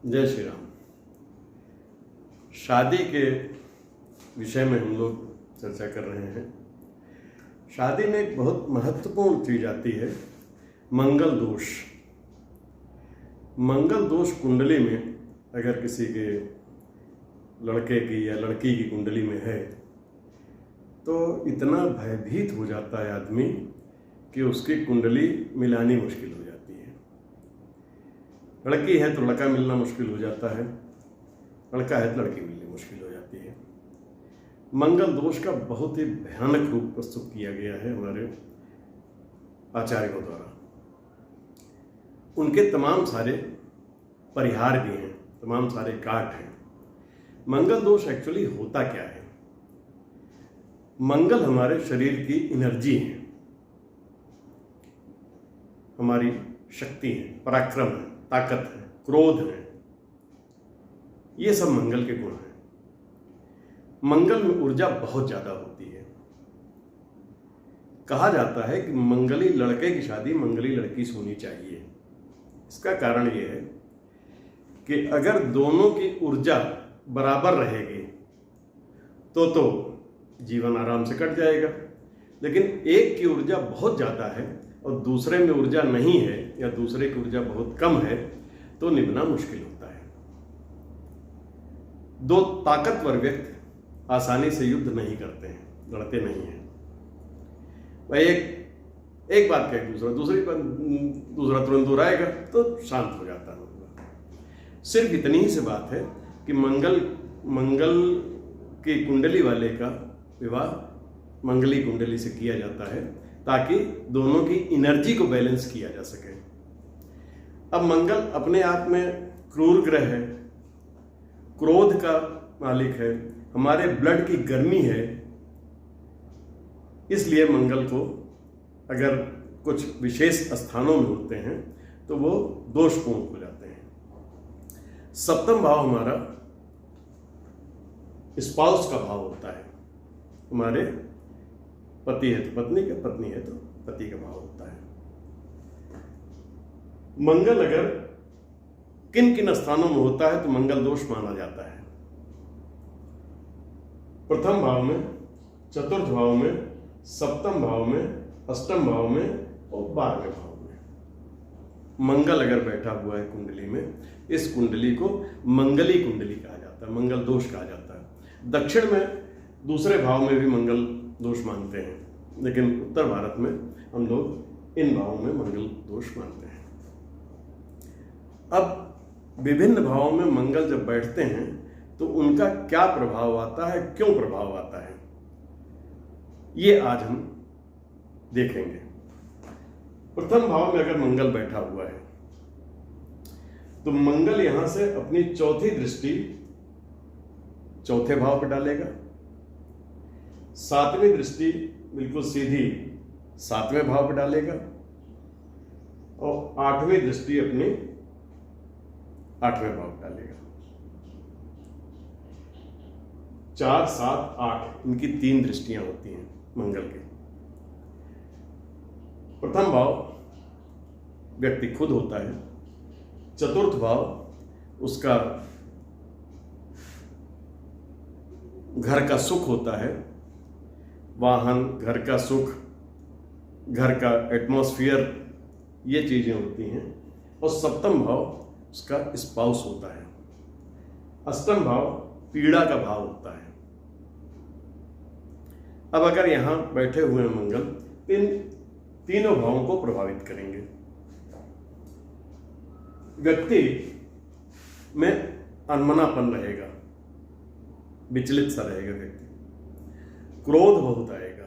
जय श्री राम। शादी के विषय में हम लोग चर्चा कर रहे हैं। शादी में एक बहुत महत्वपूर्ण चीज आती है, मंगल दोष। मंगल दोष कुंडली में अगर किसी के लड़के की या लड़की की कुंडली में है तो इतना भयभीत हो जाता है आदमी कि उसकी कुंडली मिलानी मुश्किल हो जाती है। लड़की है तो लड़का मिलना मुश्किल हो जाता है, लड़का है तो लड़की मिलनी मुश्किल हो जाती है। मंगल दोष का बहुत ही भयानक रूप प्रस्तुत किया गया है हमारे आचार्यों द्वारा। उनके तमाम सारे परिहार भी हैं, तमाम सारे काट हैं। मंगल दोष एक्चुअली होता क्या है? मंगल हमारे शरीर की एनर्जी है, हमारी शक्ति है, पराक्रम है, ताकत है, क्रोध है, ये सब मंगल के गुण हैं। मंगल में ऊर्जा बहुत ज्यादा होती है। कहा जाता है कि मंगली लड़के की शादी मंगली लड़की से होनी चाहिए। इसका कारण यह है कि अगर दोनों की ऊर्जा बराबर रहेगी तो जीवन आराम से कट जाएगा। लेकिन एक की ऊर्जा बहुत ज्यादा है और दूसरे में ऊर्जा नहीं है या दूसरे की ऊर्जा बहुत कम है तो निभना मुश्किल होता है। दो ताकतवर व्यक्ति आसानी से युद्ध नहीं करते हैं, लड़ते नहीं हैं। वह एक बात कहे दूसरा तुरंत दोहराएगा तो शांत हो जाता है। सिर्फ इतनी ही से बात है कि मंगल की कुंडली वाले का विवाह मंगली कुंडली से किया जाता है ताकि दोनों की एनर्जी को बैलेंस किया जा सके। अब मंगल अपने आप में क्रूर ग्रह है, क्रोध का मालिक है, हमारे ब्लड की गर्मी है। इसलिए मंगल को अगर कुछ विशेष स्थानों में होते हैं तो वो दोषपूर्ण हो जाते हैं। सप्तम भाव हमारा स्पाउस का भाव होता है। हमारे पति है तो पत्नी का, पत्नी है तो पति का भाव होता है। मंगल अगर किन किन स्थानों में होता है तो मंगल दोष माना जाता है। प्रथम भाव में, चतुर्थ भाव में, सप्तम भाव में, अष्टम भाव में और 12वें भाव में मंगल अगर बैठा हुआ है कुंडली में, इस कुंडली को मंगली कुंडली कहा जाता है, मंगल दोष कहा जाता है। दक्षिण में दूसरे भाव में भी मंगल दोष मानते हैं, लेकिन उत्तर भारत में हम लोग इन भावों में मंगल दोष मानते हैं। अब विभिन्न भावों में मंगल जब बैठते हैं तो उनका क्या प्रभाव आता है, क्यों प्रभाव आता है, ये आज हम देखेंगे। प्रथम भाव में अगर मंगल बैठा हुआ है तो मंगल यहां से अपनी चौथी दृष्टि चौथे भाव पर डालेगा, सातवीं दृष्टि बिल्कुल सीधी 7वें भाव पर डालेगा और 8वीं दृष्टि अपनी 8वें भाव पर डालेगा। 4, 7, 8 इनकी 3 दृष्टियां होती हैं मंगल की। प्रथम भाव व्यक्ति खुद होता है, चतुर्थ भाव उसका घर का सुख होता है, वाहन, घर का सुख, घर का एटमॉस्फेयर, ये चीजें होती हैं। और सप्तम भाव उसका स्पाउस होता है। अष्टम भाव पीड़ा का भाव होता है। अब अगर यहां बैठे हुए मंगल इन तीनों भावों को प्रभावित करेंगे, व्यक्ति में अनमनापन रहेगा, विचलित सा रहेगा व्यक्ति, क्रोध बहुत आएगा।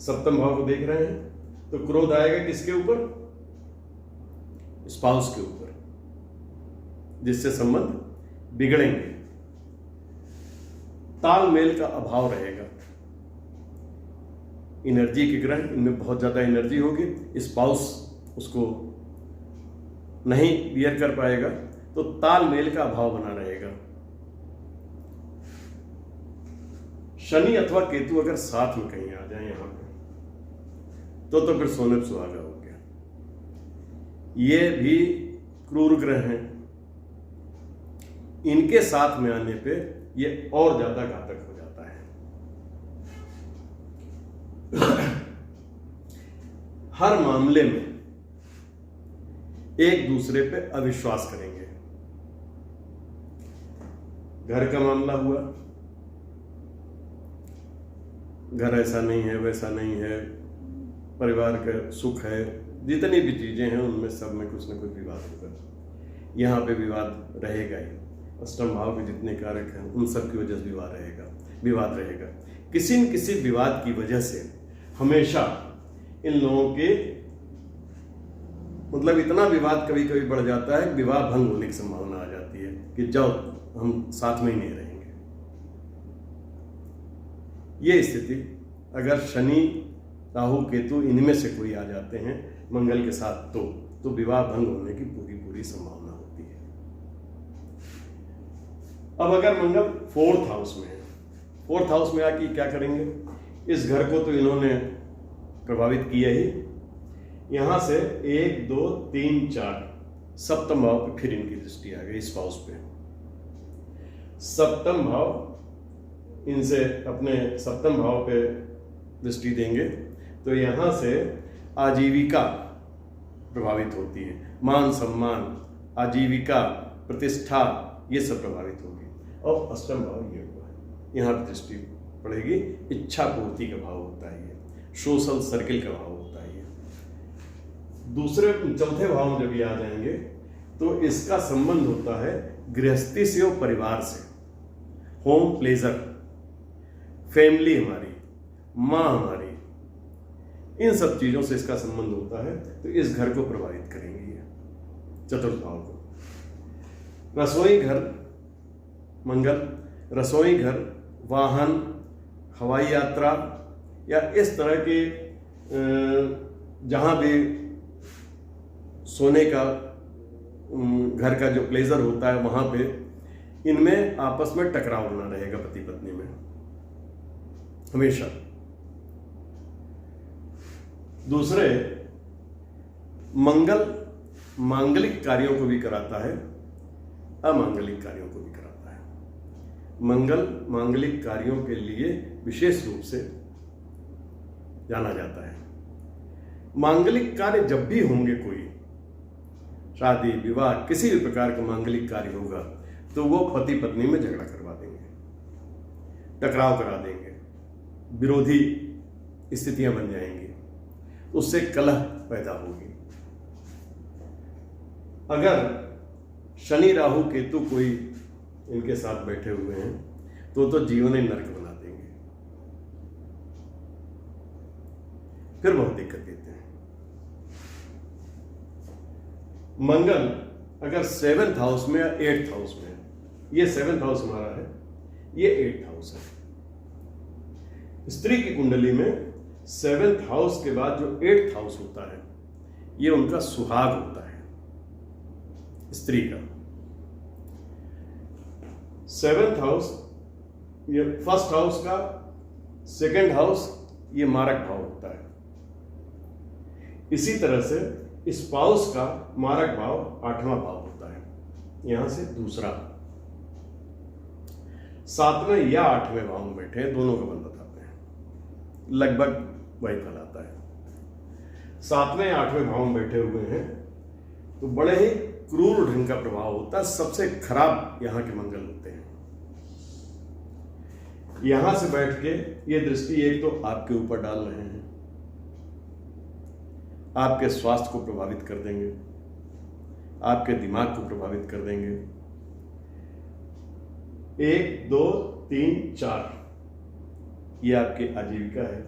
सप्तम भाव को देख रहे हैं तो क्रोध आएगा किसके ऊपर? स्पाउस के ऊपर, जिससे संबंध बिगड़ेंगे। तालमेल का अभाव रहेगा। एनर्जी के ग्रह, इनमें बहुत ज्यादा एनर्जी होगी, स्पाउस उसको नहीं बियर कर पाएगा तो तालमेल का अभाव बना रहेगा। शनि अथवा केतु अगर साथ में कहीं आ जाए यहां पे तो फिर सोने पे सुहागा हो गया। ये भी क्रूर ग्रह हैं, इनके साथ में आने पे ये और ज्यादा घातक हो जाता है। हर मामले में एक दूसरे पे अविश्वास करेंगे। घर का मामला हुआ, घर ऐसा नहीं है, वैसा नहीं है, परिवार का सुख है, जितनी भी चीजें हैं उनमें सब में कुछ न कुछ विवाद होगा। यहाँ पे विवाद रहेगा ही। अष्टम भाव के जितने कारक हैं उन सब की वजह से विवाद रहेगा। किसी न किसी विवाद की वजह से हमेशा इन लोगों के मतलब इतना विवाद कभी कभी बढ़ जाता है, विवाह भंग होने की संभावना आ जाती है कि जाओ हम साथ में ही नहीं रहेंगे। ये स्थिति अगर शनि राहु केतु इनमें से कोई आ जाते हैं मंगल के साथ तो विवाह भंग होने की पूरी संभावना होती है। अब अगर मंगल 4th हाउस में है, 4th हाउस में आके क्या करेंगे, इस घर को तो इन्होंने प्रभावित किया ही। यहां से 1 2 3 4 सप्तम भाव पे फिर इनकी दृष्टि आ गई। इस हाउस पे सप्तम भाव इनसे अपने सप्तम भाव पे दृष्टि देंगे तो यहां से आजीविका प्रभावित होती है, मान सम्मान, आजीविका, प्रतिष्ठा, ये सब प्रभावित होगी। और अष्टम भाव ये हुआ है, यहाँ पर दृष्टि पड़ेगी। इच्छा पूर्ति का भाव होता है, ये सोशल सर्किल का भाव होता है। दूसरे चौथे भाव में जब ये आ जाएंगे तो इसका संबंध होता है गृहस्थी से और परिवार से, होम प्लेजर, फैमिली हमारी, माँ हमारी, इन सब चीजों से इसका संबंध होता है। तो इस घर को प्रभावित करेंगे ये चतुर्थ भाव को। रसोई घर मंगल, रसोई घर, वाहन, हवाई यात्रा या इस तरह के जहां भी सोने का घर का जो प्लेजर होता है वहां पे इनमें आपस में टकराव बना रहेगा पति पत्नी में हमेशा। दूसरे मंगल मांगलिक कार्यों को भी कराता है, अमांगलिक कार्यों को भी कराता है। मंगल मांगलिक कार्यों के लिए विशेष रूप से जाना जाता है। मांगलिक कार्य जब भी होंगे, कोई शादी विवाह किसी भी प्रकार का मांगलिक कार्य होगा तो वो पति पत्नी में झगड़ा करवा देंगे, टकराव करा देंगे, विरोधी स्थितियां बन जाएंगी, उससे कलह पैदा होगी। अगर शनि राहु केतु कोई इनके साथ बैठे हुए हैं तो जीवन ही नरक बना देंगे, फिर बहुत दिक्कत देते हैं। मंगल अगर 7th हाउस में या 8th हाउस में, ये 7th हाउस हमारा है, ये 8th हाउस है। स्त्री की कुंडली में 7th हाउस के बाद जो 8th हाउस होता है ये उनका सुहाग होता है स्त्री का। 7th हाउस ये 1st हाउस का, 2nd हाउस ये मारक भाव होता है। इसी तरह से स्पाउस का मारक भाव 8वां भाव होता है, यहां से दूसरा। 7वें या 8वें भाव में बैठे हैं, दोनों का बल बताते हैं, लगभग वही फल आता है। 7वें 8वें भाव में बैठे हुए हैं तो बड़े ही क्रूर ढंग का प्रभाव होता है। सबसे खराब यहां के मंगल होते हैं। यहां से बैठ के ये दृष्टि एक तो आपके ऊपर डाल रहे हैं, आपके स्वास्थ्य को प्रभावित कर देंगे, आपके दिमाग को प्रभावित कर देंगे। 1 2 3 4 ये आपकी आजीविका है,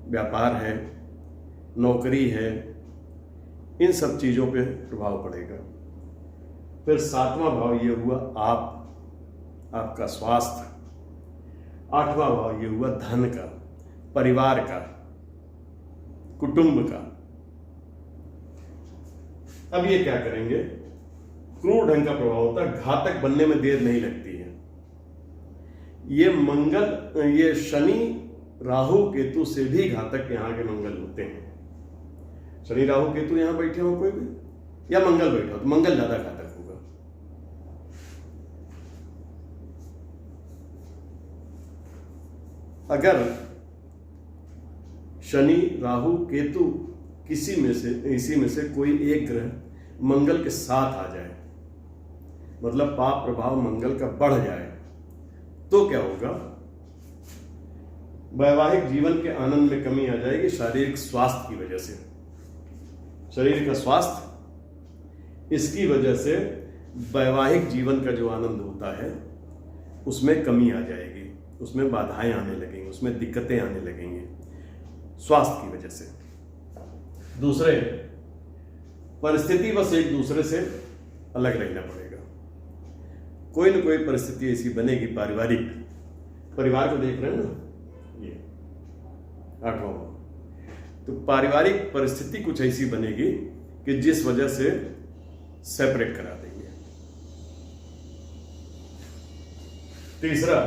व्यापार है, नौकरी है, इन सब चीजों पे प्रभाव पड़ेगा। फिर 7वां भाव ये हुआ आपका स्वास्थ्य। 8वां भाव ये हुआ धन का, परिवार का, कुटुंब का। अब ये क्या करेंगे, क्रूर ढंग का प्रभाव होता है, घातक बनने में देर नहीं लगती है। ये मंगल, ये शनि राहु केतु से भी घातक यहां के मंगल होते हैं। शनि राहु केतु यहां बैठे हो कोई भी, या मंगल बैठा हो तो मंगल ज्यादा घातक होगा। अगर शनि, राहु, केतु इसी में से कोई एक ग्रह मंगल के साथ आ जाए, मतलब पाप प्रभाव मंगल का बढ़ जाए, तो क्या होगा? वैवाहिक जीवन के आनंद में कमी आ जाएगी शारीरिक स्वास्थ्य की वजह से। शरीर का स्वास्थ्य, इसकी वजह से वैवाहिक जीवन का जो आनंद होता है उसमें कमी आ जाएगी, उसमें बाधाएं आने लगेंगी, उसमें दिक्कतें आने लगेंगी स्वास्थ्य की वजह से। दूसरे, परिस्थिति बस एक दूसरे से अलग रहना पड़ेगा। कोई न कोई परिस्थिति ऐसी बनेगी पारिवारिक, परिवार को देख रहे हैं ना, ये 8वां, तो पारिवारिक परिस्थिति कुछ ऐसी बनेगी कि जिस वजह से सेपरेट करा देंगे। तीसरा,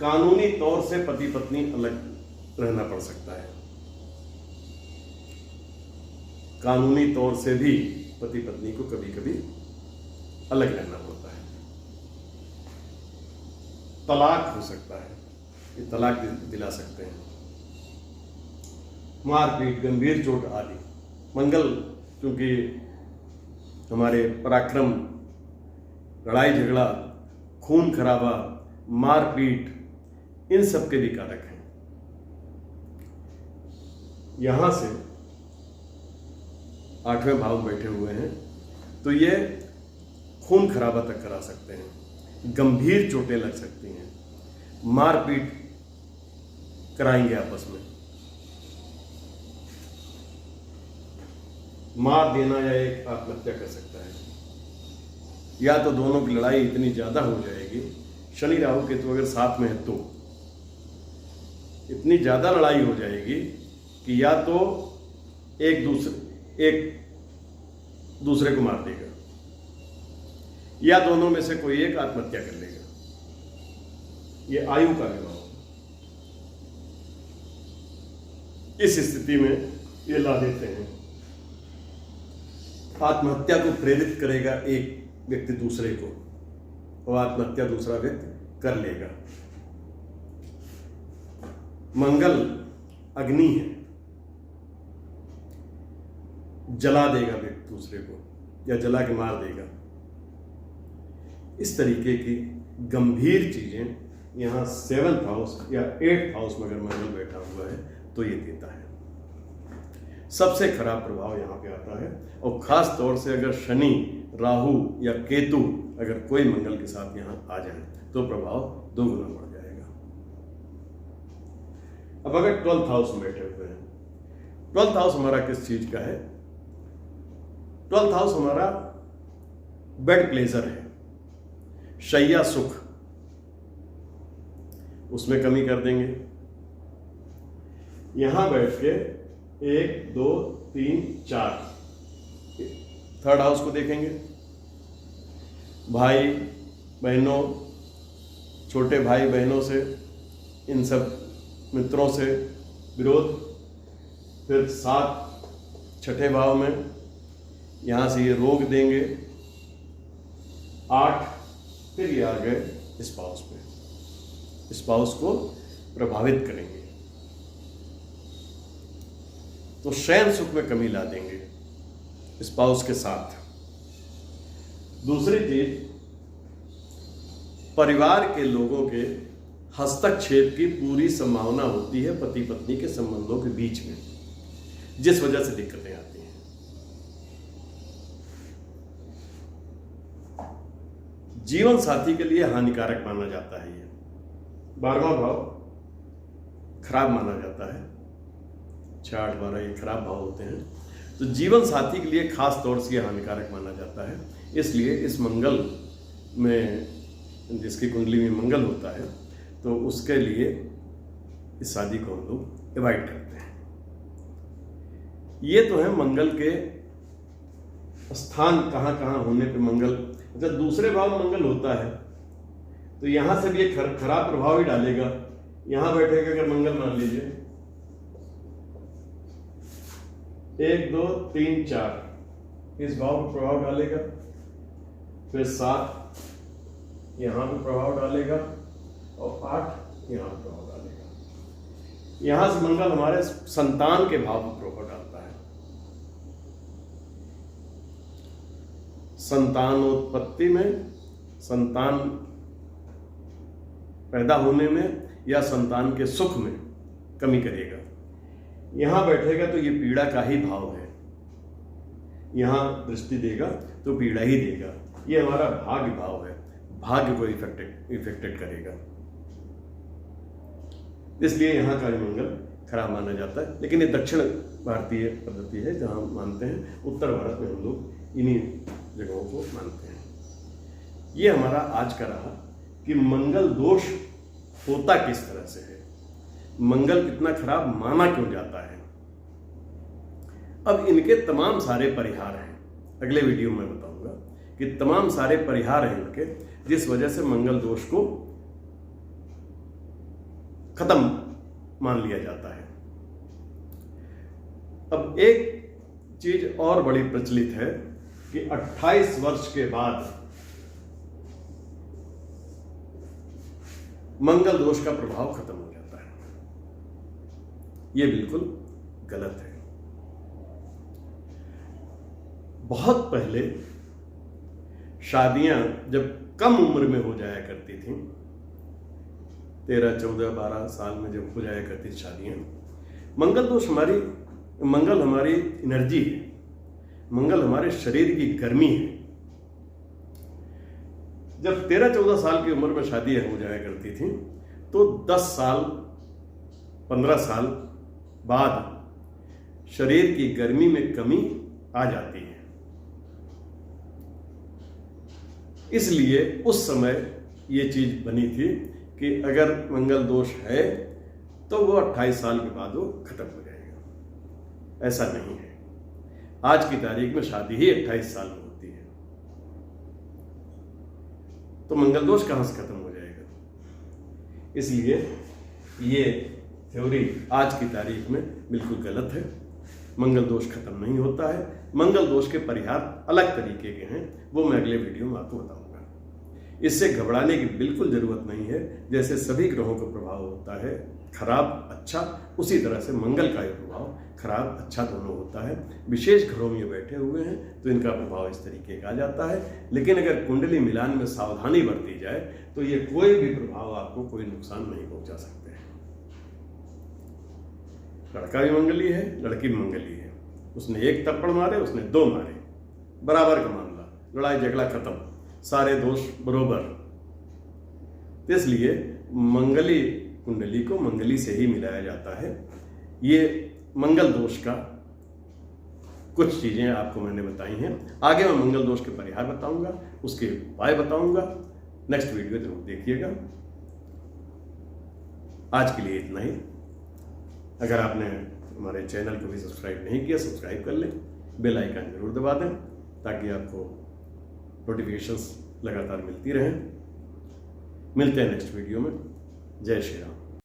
कानूनी तौर से पति पत्नी अलग रहना पड़ सकता है। कानूनी तौर से भी पति पत्नी को कभी कभी अलग रहना पड़ता है। तलाक हो सकता है, ये तलाक दिला सकते हैं। मारपीट, गंभीर चोट आदि। मंगल क्योंकि हमारे पराक्रम, लड़ाई झगड़ा, खून खराबा, मारपीट, इन सब के भी कारक हैं। यहां से 8वें भाव में बैठे हुए हैं, तो ये खून खराबा तक करा सकते हैं, गंभीर चोटें लग सकती हैं, मारपीट कराएंगे आपस में, मार देना या एक आत्महत्या कर सकता है, या तो दोनों की लड़ाई इतनी ज्यादा हो जाएगी, शनि राहु केतु अगर साथ में है तो इतनी ज्यादा लड़ाई हो जाएगी कि या तो एक दूसरे को मार देगा या दोनों में से कोई एक आत्महत्या कर लेगा। ये आयु का विवाह होगा। इस स्थिति में ये ला देते हैं, आत्महत्या को प्रेरित करेगा एक व्यक्ति दूसरे को, और आत्महत्या दूसरा व्यक्ति कर लेगा। मंगल अग्नि है, जला देगा व्यक्ति दूसरे को या जला के मार देगा। इस तरीके की गंभीर चीजें यहां 7th हाउस या 8th हाउस में अगर मंगल बैठा हुआ है तो ये देता है। सबसे खराब प्रभाव यहां पे आता है, और खास तौर से अगर शनि, राहु या केतु अगर कोई मंगल के साथ यहां आ जाए तो प्रभाव 2 गुना बढ़ जाएगा। अब अगर 12th हाउस में बैठे हुए हैं, 12th हाउस हमारा किस चीज का है? 12th हाउस हमारा बेड प्लेजर है, शैया सुख, उसमें कमी कर देंगे। यहां बैठ के 1 2 3 4 3rd हाउस को देखेंगे। भाई बहनों, छोटे भाई बहनों से, इन सब मित्रों से विरोध। फिर 7 छठे भाव में यहां से ये रोग देंगे। 8 फिर ये आ गए स्पाउस पे, स्पाउस को प्रभावित करेंगे, तो शयन सुख में कमी ला देंगे स्पाउस के साथ। दूसरी चीज, परिवार के लोगों के हस्तक्षेप की पूरी संभावना होती है पति पत्नी के संबंधों के बीच में, जिस वजह से दिक्कतें आती हैं। जीवन साथी के लिए हानिकारक माना जाता है ये। 12वां भाव खराब माना जाता है, 6 8 12 ये खराब भाव होते हैं, तो जीवन साथी के लिए खास तौर से हानिकारक माना जाता है। इसलिए इस मंगल में, जिसकी कुंडली में मंगल होता है, तो उसके लिए इस शादी को हम लोग अवॉइड करते हैं। ये तो है मंगल के स्थान कहां कहां होने पे मंगल। अच्छा, दूसरे भाव में मंगल होता है तो यहां से भी एक खराब प्रभाव ही डालेगा। यहां बैठेगा अगर मंगल, मान लीजिए 1 2 3 4 इस भाव पर प्रभाव डालेगा, फिर 7 यहां पर प्रभाव डालेगा, और 8 यहां पर प्रभाव डालेगा। यहां से मंगल हमारे संतान के भाव में प्रभाव डालता है। संतानोत्पत्ति में, संतान पैदा होने में या संतान के सुख में कमी करेगा। यहां बैठेगा तो ये पीड़ा का ही भाव है, यहां दृष्टि देगा तो पीड़ा ही देगा। ये हमारा भाग्य भाव है, भाग्य को इफेक्टेड करेगा, इसलिए यहां का मंगल खराब माना जाता है। लेकिन ये दक्षिण भारतीय पद्धति है जहां मानते हैं, उत्तर भारत में हम लोग इन्हीं जगहों को मानते हैं। ये हमारा आज का रहा कि मंगल दोष होता किस तरह से है, मंगल कितना खराब माना क्यों जाता है। अब इनके तमाम सारे परिहार हैं, अगले वीडियो में बताऊंगा कि तमाम सारे परिहार हैं इनके, जिस वजह से मंगल दोष को खत्म मान लिया जाता है। अब एक चीज और बड़ी प्रचलित है कि 28 वर्ष के बाद मंगल दोष का प्रभाव खत्म हो जाता है। यह बिल्कुल गलत है। बहुत पहले शादियां जब कम उम्र में हो जाया करती थी, 13, 14, 12 साल में जब हो जाया करती शादियां, मंगल दोष मंगल हमारी एनर्जी है, मंगल हमारे शरीर की गर्मी है। जब 13-14 साल की उम्र में शादियां हो जाया करती थी तो 10 साल 15 साल बाद शरीर की गर्मी में कमी आ जाती है। इसलिए उस समय ये चीज बनी थी कि अगर मंगल दोष है तो वो 28 साल के बाद वो खत्म हो जाएगा। ऐसा नहीं है। आज की तारीख में शादी ही 28 साल में होती है, तो मंगल दोष कहां से खत्म हो जाएगा। इसलिए ये थ्योरी आज की तारीख में बिल्कुल गलत है। मंगल दोष खत्म नहीं होता है। मंगल दोष के परिहार अलग तरीके के हैं, वो मैं अगले वीडियो में आपको बताऊंगा। इससे घबराने की बिल्कुल जरूरत नहीं है। जैसे सभी ग्रहों का प्रभाव होता है खराब अच्छा, उसी तरह से मंगल का भी प्रभाव खराब अच्छा दोनों होता है। विशेष घरों में बैठे हुए हैं तो इनका प्रभाव इस तरीके का आ जाता है। लेकिन अगर कुंडली मिलान में सावधानी बरती जाए तो ये कोई भी प्रभाव आपको कोई नुकसान नहीं पहुंचा सकते हैं। लड़का भी मंगली है, लड़की भी मंगली है। उसने एक थप्पड़ मारे, उसने 2 मारे, बराबर का मामला, लड़ाई झगड़ा खत्म, सारे दोष बरोबर। इसलिए मंगली कुंडली को मंगली से ही मिलाया जाता है। ये मंगल दोष का कुछ चीजें आपको मैंने बताई हैं। आगे मैं मंगल दोष के परिहार बताऊंगा, उसके उपाय बताऊंगा। नेक्स्ट वीडियो जरूर देखिएगा। आज के लिए इतना ही। अगर आपने हमारे चैनल को भी सब्सक्राइब नहीं किया, सब्सक्राइब कर लें, बेल आइकन जरूर दबा दें ताकि आपको नोटिफिकेशंस लगातार मिलती रहें। मिलते हैं नेक्स्ट वीडियो में। जय श्री राम।